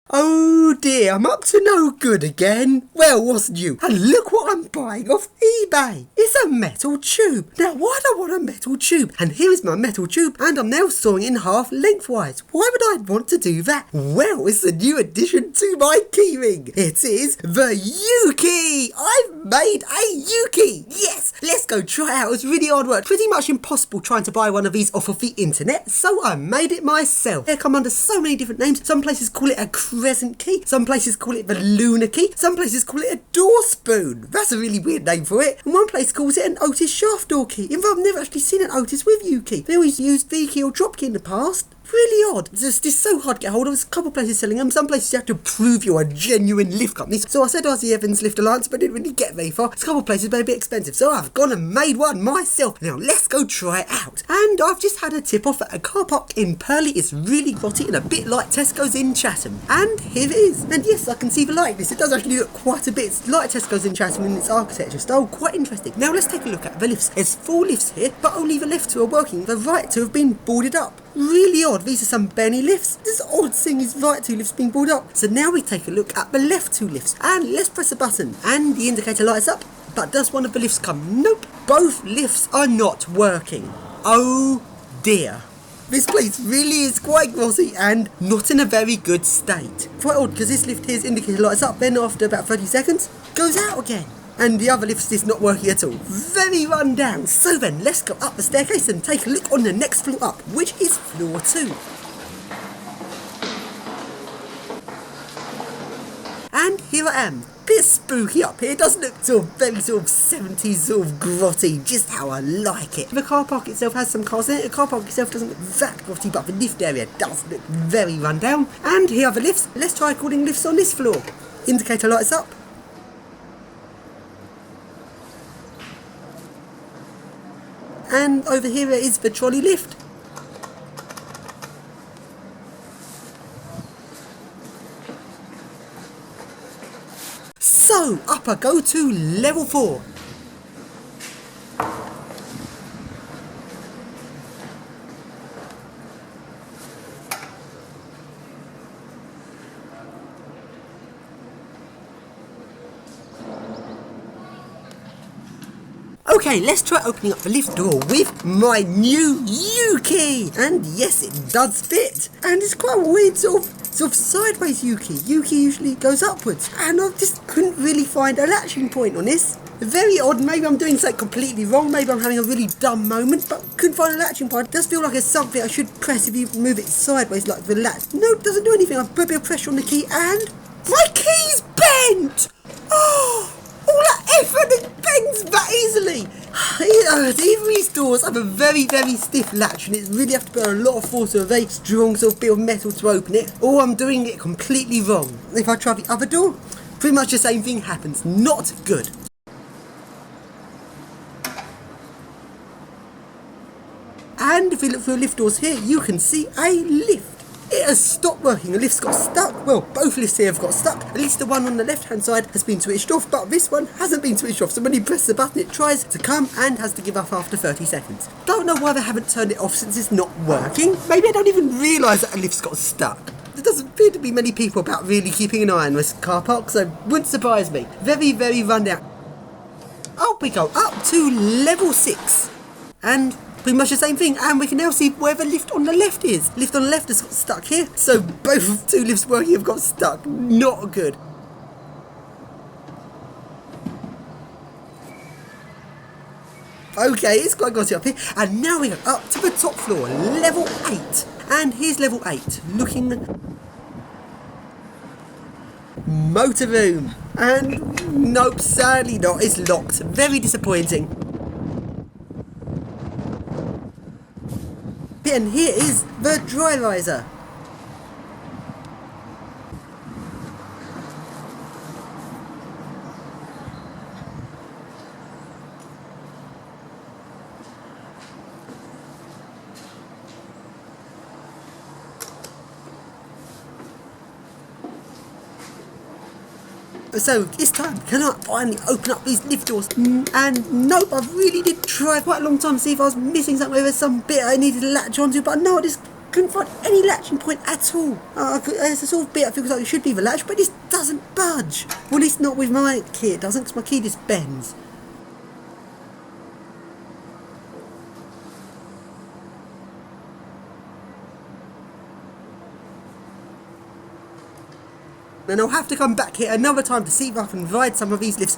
Oh dear, I'm up to no good again. Well, what's new? And look what I'm buying off eBay. It's a metal tube. Now, why do I want a metal tube? And here is my metal tube, and I'm now sawing in half lengthwise. Why would I want to do that? Well, it's a new addition to my keyring. It is the U-key. I've made a U-key. Yes, let's go try it out. It's really hard work. Pretty much impossible trying to buy one of these off of the internet, so I made it myself. They come under so many different names. Some places call it a crescent key, some places call it the lunar key, some places call it a door spoon. That's a really weird name for it. And one place calls it an Otis shaft door key. In fact, I've never actually seen an Otis with U-key. They always used V key or drop key in the past. Really odd. It's just so hard to get hold of. There's a couple of places selling them. Some places you have to prove you're a genuine lift company. So I said RC Evans Lift Alliance, but didn't really get very far. It's a couple of places, but a bit expensive. So I've gone and made one myself. Now let's go try it out. And I've just had a tip off at a car park in Purley. It's really grotty and a bit like Tesco's in Chatham. And here it is. And yes, I can see the likeness. It does actually look quite a bit. It's like Tesco's in Chatham in its architecture style. Quite interesting. Now let's take a look at the lifts. There's 4 lifts here, but only the left 2 are working. The right 2 have been boarded up. Really odd. These are some Benny lifts. This odd thing is right 2 lifts being pulled up. So now we take a look at the left 2 lifts. And let's press a button. And the indicator lights up. But does one of the lifts come? Nope. Both lifts are not working. Oh dear. This place really is quite glossy and not in a very good state. Quite odd because this lift here's indicator lights up. Then after about 30 seconds, goes out again. And the other lift is not working at all. Very run down. So then, let's go up the staircase and take a look on the next floor up, which is floor 2. And here I am. Bit spooky up here. It does look very 70s sort of grotty, just how I like it. The car park itself has some cars in it. The car park itself doesn't look that grotty, but the lift area does look very run down. And here are the lifts. Let's try calling lifts on this floor. Indicator lights up. And over here is the trolley lift. So, up I go to level 4. Okay, let's try opening up the lift door with my new U-key. And yes, it does fit. And it's quite a weird sort of sideways U-key. U-key usually goes upwards. And I just couldn't really find a latching point on this. Very odd. Maybe I'm doing something completely wrong. Maybe I'm having a really dumb moment, but couldn't find a latching point. It does feel like it's something I should press if you move it sideways, like the latch. No, it doesn't do anything. I've put a bit of pressure on the key and my key's bent! Oh! All that effort and bends that easily. Even these doors have a very stiff latch and it really have to put a lot of force or a very strong sort of bit of metal to open it, or I'm doing it completely wrong. If I try the other door, pretty much the same thing happens. Not good. And if we look through the lift doors here, you can see a lift. It has stopped working. The lift's got stuck. Well, both lifts here have got stuck. At least the one on the left-hand side has been switched off, but this one hasn't been switched off. So when you press the button, it tries to come and has to give up after 30 seconds. Don't know why they haven't turned it off since it's not working. Maybe I don't even realise that a lift's got stuck. There doesn't appear to be many people about really keeping an eye on this car park, so wouldn't surprise me. Very run down. Up we go, up to level 6. And pretty much the same thing, and we can now see where the lift on the left is. Lift on the left has got stuck here, so both 2 lifts working have got stuck. Not good. Okay, it's quite glossy up here, and now we go up to the top floor, level 8. And here's level 8, looking motor room. And nope, sadly not, it's locked. Very disappointing. And here is the dry riser. So this time, can I finally open up these lift doors? And nope, I really did try quite a long time to see if I was missing something. There was some bit I needed to latch onto, but no, I just Couldn't find any latching point at all. There's a sort of bit that feels like it should be the latch, but this doesn't budge. Well, at least not with my key, it doesn't, because my key just bends. And I'll have to come back here another time to see if I can ride some of these lifts